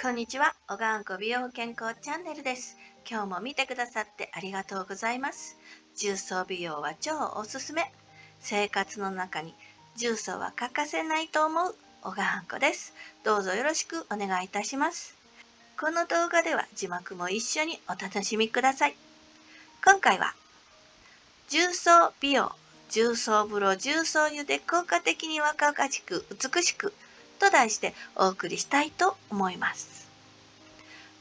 こんにちは。おがんこ美容健康チャンネルです。今日も見てくださってありがとうございます。重曹美容は超おすすめ。生活の中に重曹は欠かせないと思うおがんこです。どうぞよろしくお願いいたします。この動画では字幕も一緒にお楽しみください。今回は重曹美容、重曹風呂、重曹湯で効果的に若々しく美しくと題してお送りしたいと思います。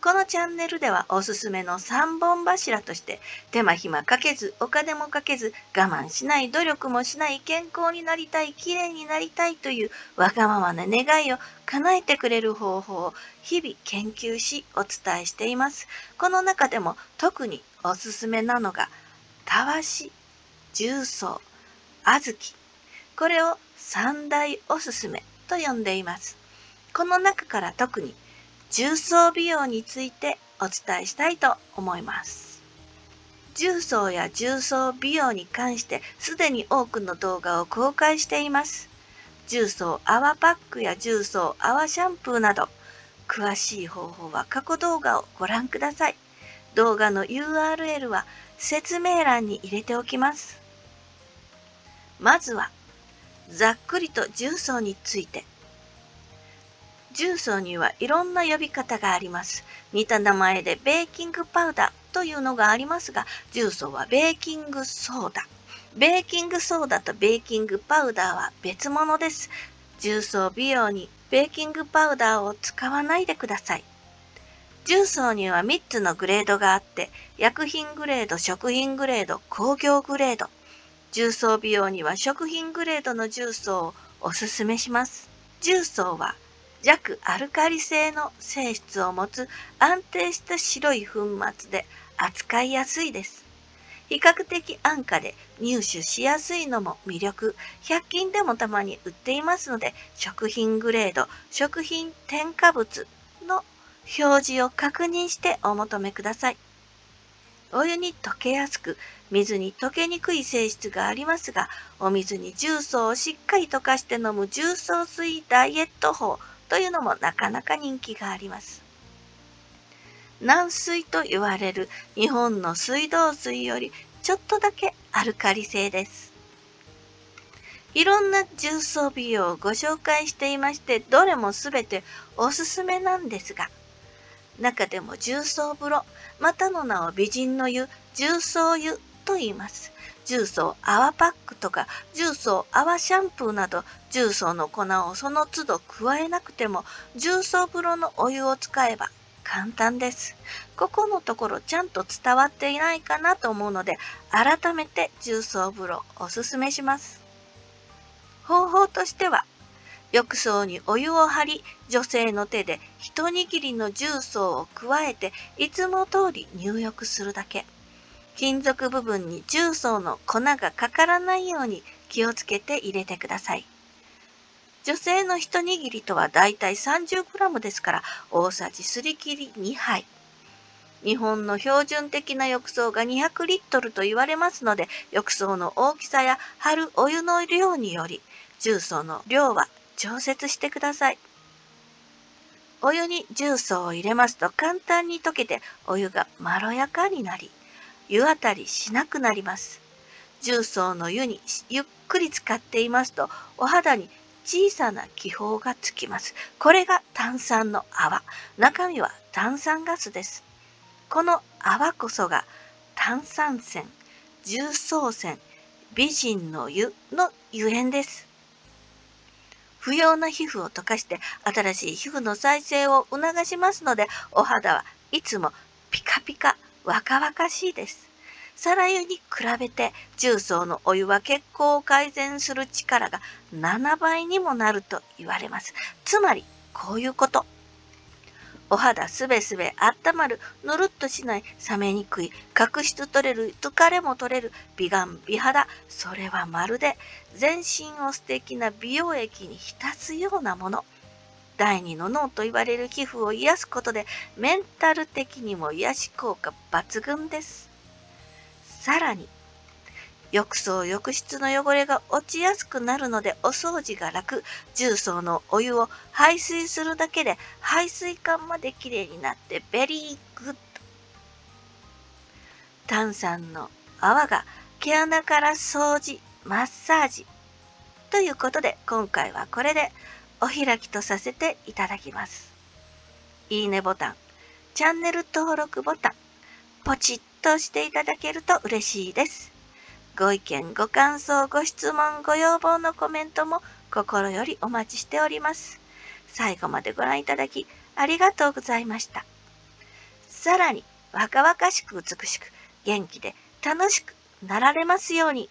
このチャンネルではおすすめの3本柱として手間暇かけずお金もかけず我慢しない努力もしない健康になりたい綺麗になりたいというわがままな願いを叶えてくれる方法を日々研究しお伝えしています。この中でも特におすすめなのがたわし、重曹、小豆。これを三大おすすめと呼んでいます。この中から特に重曹美容についてお伝えしたいと思います。重曹や重曹美容に関してすでに多くの動画を公開しています。重曹泡パックや重曹泡シャンプーなど、詳しい方法は過去動画をご覧ください。動画の URL は説明欄に入れておきます。まずは、ざっくりと重曹について。重曹にはいろんな呼び方があります。似た名前でベーキングパウダーというのがありますが、重曹はベーキングソーダ。ベーキングソーダとベーキングパウダーは別物です。重曹美容にベーキングパウダーを使わないでください。重曹には3つのグレードがあって、薬品グレード、食品グレード、工業グレード。重曹美容には食品グレードの重曹をおすすめします。重曹は弱アルカリ性の性質を持つ安定した白い粉末で扱いやすいです。比較的安価で入手しやすいのも魅力。100均でもたまに売っていますので、食品グレード、食品添加物の表示を確認してお求めください。お湯に溶けやすく、水に溶けにくい性質がありますが、お水に重曹をしっかり溶かして飲む重曹水ダイエット法というのもなかなか人気があります。軟水と言われる日本の水道水よりちょっとだけアルカリ性です。いろんな重曹美容をご紹介していまして、どれもすべておすすめなんですが、中でも重曹風呂、またの名を美人の湯、重曹湯と言います。重曹泡パックとか重曹泡シャンプーなど、重曹の粉をその都度加えなくても重曹風呂のお湯を使えば簡単です。ここのところちゃんと伝わっていないかなと思うので、改めて重曹風呂おすすめします。方法としては、浴槽にお湯を張り、女性の手で一握りの重曹を加えて、いつも通り入浴するだけ。金属部分に重曹の粉がかからないように気をつけて入れてください。女性の一握りとはだいたい 30g ですから、大さじすり切り2杯。日本の標準的な浴槽が200リットルと言われますので、浴槽の大きさや張るお湯の量により、重曹の量は調節してください。お湯に重曹を入れますと簡単に溶けてお湯がまろやかになり、湯あたりしなくなります。重曹の湯にゆっくり浸かっていますと、お肌に小さな気泡がつきます。これが炭酸の泡。中身は炭酸ガスです。この泡こそが炭酸泉、重曹泉、美人の湯のゆえんです。不要な皮膚を溶かして新しい皮膚の再生を促しますので、お肌はいつもピカピカ若々しいです。サラ湯に比べて重曹のお湯は血行を改善する力が7倍にもなると言われます。つまりこういうこと。お肌すべすべ温まる、ぬるっとしない、冷めにくい、角質取れる、疲れも取れる、美顔美肌。それはまるで全身を素敵な美容液に浸すようなもの。第二の脳と言われる皮膚を癒すことで、メンタル的にも癒し効果抜群です。さらに、浴槽浴室の汚れが落ちやすくなるのでお掃除が楽。重曹のお湯を排水するだけで排水管まできれいになってベリーグッド。炭酸の泡が毛穴から掃除、マッサージ。ということで今回はこれでお開きとさせていただきます。いいねボタン、チャンネル登録ボタン、ポチッと押していただけると嬉しいです。ご意見、ご感想、ご質問、ご要望のコメントも心よりお待ちしております。最後までご覧いただきありがとうございました。さらに若々しく美しく元気で楽しくなられますように。